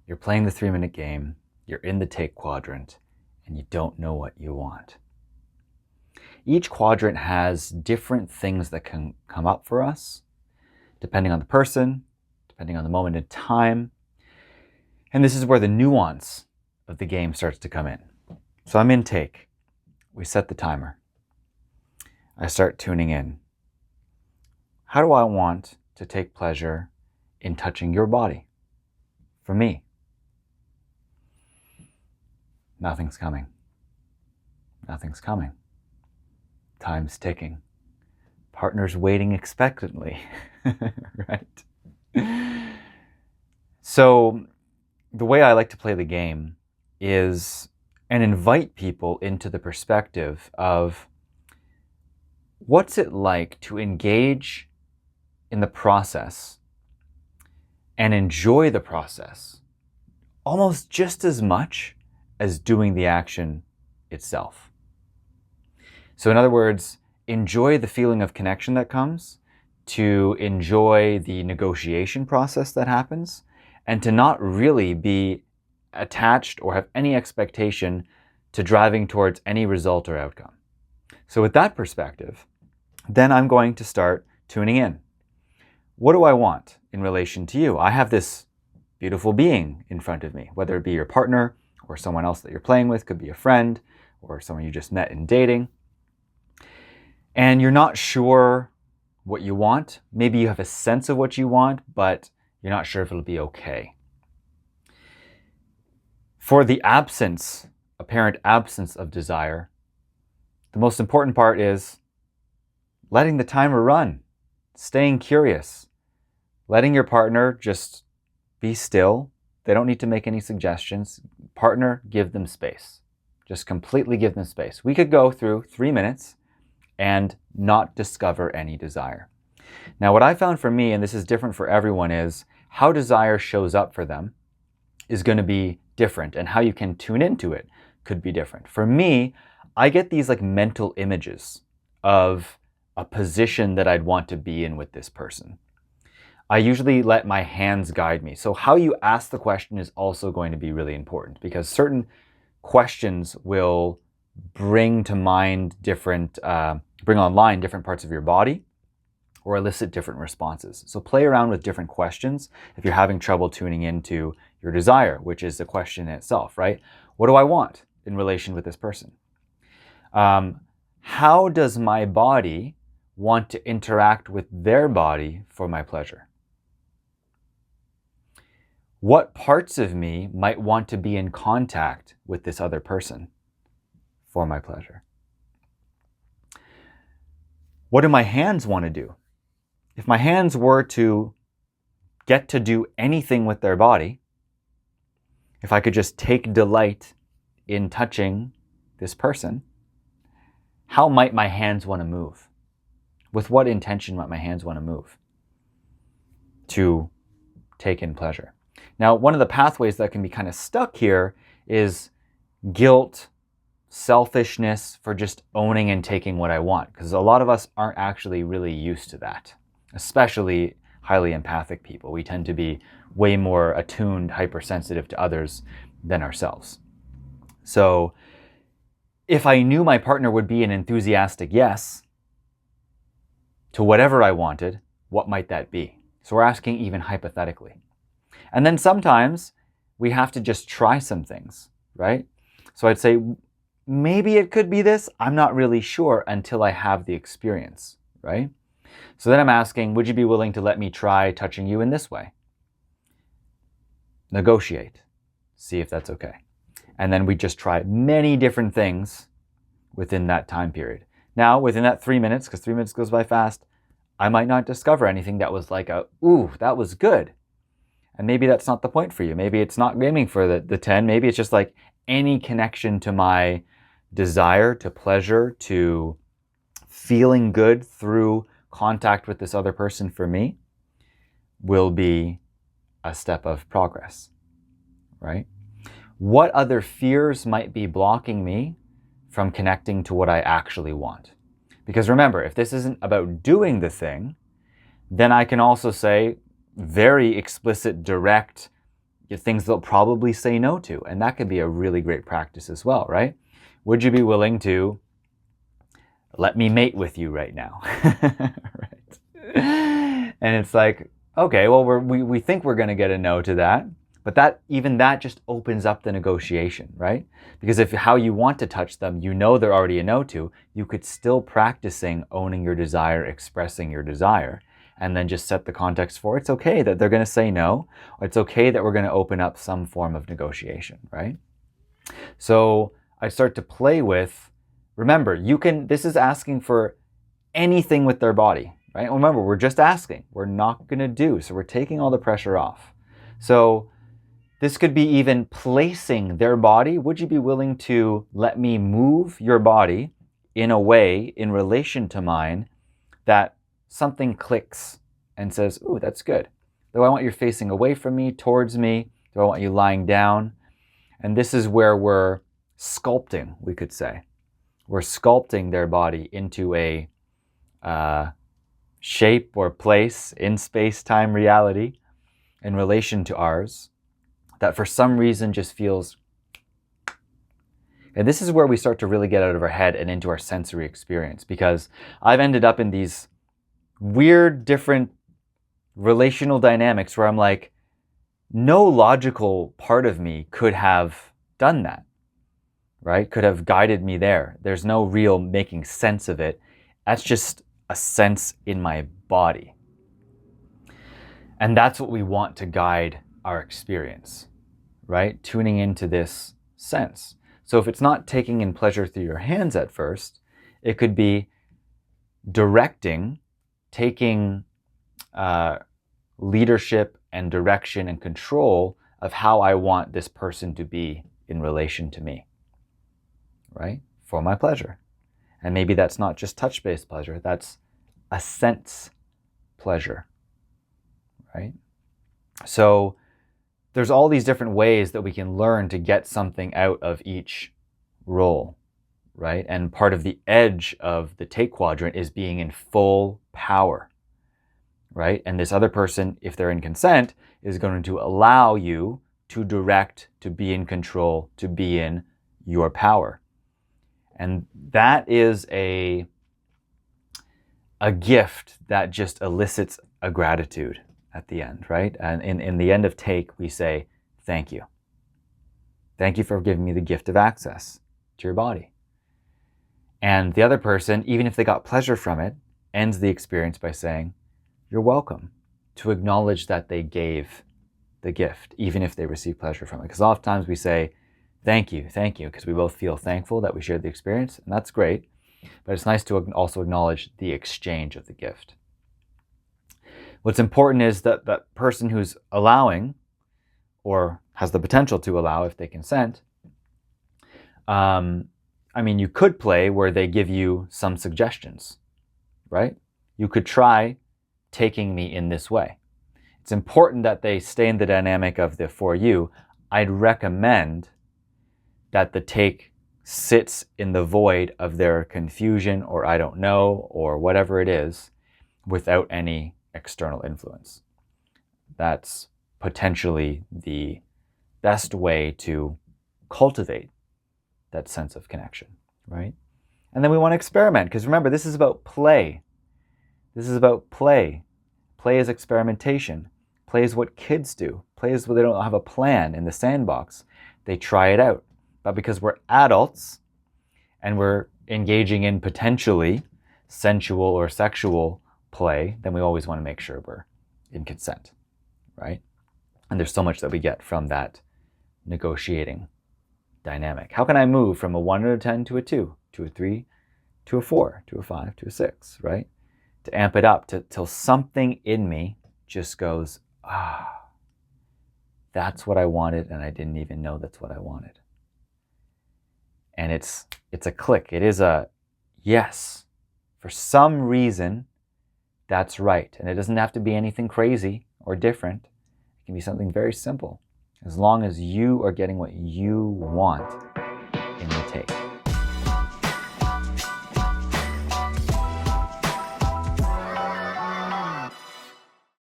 You're playing the 3-minute game, you're in the take quadrant, and you don't know what you want. Each quadrant has different things that can come up for us, depending on the person, depending on the moment in time. And this is where the nuance of the game starts to come in. So I'm in take. We set the timer. I start tuning in. How do I want to take pleasure in touching your body? For me, nothing's coming. Nothing's coming. Time's ticking. Partner's waiting expectantly, right? So the way I like to play the game is and invite people into the perspective of what's it like to engage in the process and enjoy the process almost just as much as doing the action itself. So in other words, enjoy the feeling of connection that comes, to enjoy the negotiation process that happens, and to not really be attached or have any expectation to driving towards any result or outcome. So with that perspective, then I'm going to start tuning in. What do I want in relation to you? I have this beautiful being in front of me, whether it be your partner or someone else that you're playing with, could be a friend or someone you just met in dating. And you're not sure what you want. Maybe you have a sense of what you want, but you're not sure if it'll be okay. For the apparent absence of desire, the most important part is letting the timer run, staying curious, letting your partner just be still. They don't need to make any suggestions. Partner, give them space. Just completely give them space. We could go through 3 minutes and not discover any desire. Now, what I found for me, and this is different for everyone, is how desire shows up for them is going to be different, and how you can tune into it could be different. For me, I get these like mental images of a position that I'd want to be in with this person. I usually let my hands guide me. So how you ask the question is also going to be really important, because certain questions will bring online different parts of your body or elicit different responses. So play around with different questions if you're having trouble tuning into your desire, which is the question in itself, right? What do I want in relation with this person? How does my body want to interact with their body for my pleasure? What parts of me might want to be in contact with this other person for my pleasure? What do my hands want to do? If my hands were to get to do anything with their body, if I could just take delight in touching this person, how might my hands want to move? With what intention might my hands want to move to take in pleasure? Now, one of the pathways that can be kind of stuck here is guilt, selfishness for just owning and taking what I want, because a lot of us aren't actually really used to that, especially highly empathic people. We tend to be way more attuned, hypersensitive to others than ourselves. So if I knew my partner would be an enthusiastic yes to whatever I wanted, what might that be? So we're asking even hypothetically. And then sometimes we have to just try some things, right? So I'd say, maybe it could be this. I'm not really sure until I have the experience, right? So then I'm asking, would you be willing to let me try touching you in this way? Negotiate. See if that's okay. And then we just try many different things within that time period. Now, within that 3 minutes, because 3 minutes goes by fast, I might not discover anything that was like ooh, that was good. And maybe that's not the point for you. Maybe it's not aiming for the 10. Maybe it's just like any connection to my desire, to pleasure, to feeling good through contact with this other person for me will be a step of progress, right? What other fears might be blocking me from connecting to what I actually want? Because remember, if this isn't about doing the thing, then I can also say very explicit, direct, things they'll probably say no to. And that could be a really great practice as well, right? Would you be willing to let me mate with you right now? Right? And it's like, okay, well, we think we're going to get a no to that. But that just opens up the negotiation, right? Because if how you want to touch them, you know they're already a no to, you could still practicing owning your desire, expressing your desire, and then just set the context for it's okay that they're going to say no, or it's okay that we're going to open up some form of negotiation, right? So I start to play with, remember, this is asking for anything with their body, right? Remember, we're just asking, we're not going to do, so we're taking all the pressure off. So this could be even placing their body. Would you be willing to let me move your body in a way, in relation to mine, that something clicks and says, ooh, that's good. Do I want you facing away from me, towards me? Do I want you lying down? And this is where we're sculpting, we could say. We're sculpting their body into a shape or place in space-time reality in relation to ours that for some reason just feels. And this is where we start to really get out of our head and into our sensory experience, because I've ended up in these weird, different relational dynamics where I'm like, no logical part of me could have done that, right? Could have guided me there. There's no real making sense of it. That's just a sense in my body. And that's what we want to guide our experience, right? Tuning into this sense. So if it's not taking in pleasure through your hands at first, it could be directing, taking leadership and direction and control of how I want this person to be in relation to me, right? For my pleasure. And maybe that's not just touch-based pleasure, that's a sense pleasure, right? So there's all these different ways that we can learn to get something out of each role, right? And part of the edge of the take quadrant is being in full power, right? And this other person, if they're in consent, is going to allow you to direct, to be in control, to be in your power. And that is a gift that just elicits a gratitude at the end, right? And in the end of take, we say, thank you. Thank you for giving me the gift of access to your body. And the other person, even if they got pleasure from it, ends the experience by saying, you're welcome, to acknowledge that they gave the gift, even if they receive pleasure from it. Because oftentimes we say, thank you, because we both feel thankful that we shared the experience, and that's great. But it's nice to also acknowledge the exchange of the gift. What's important is that that person who's allowing, or has the potential to allow if they consent, you could play where they give you some suggestions, right? You could try taking me in this way. It's important that they stay in the dynamic of the for you. I'd recommend that the take sits in the void of their confusion or I don't know or whatever it is without any external influence. That's potentially the best way to cultivate that sense of connection, right? And then we want to experiment, because remember, this is about play. This is about play. Play is experimentation. Play is what kids do. Play is where they don't have a plan in the sandbox. They try it out. But because we're adults and we're engaging in potentially sensual or sexual play, then we always want to make sure we're in consent, right? And there's so much that we get from that negotiating dynamic. How can I move from a 1 to a 10 to a 2, to a 3, to a 4, to a 5, to a 6, right? To amp it up till something in me just goes, that's what I wanted, and I didn't even know that's what I wanted. And it's a click. It is a yes. For some reason, that's right. And it doesn't have to be anything crazy or different. It can be something very simple. As long as you are getting what you want,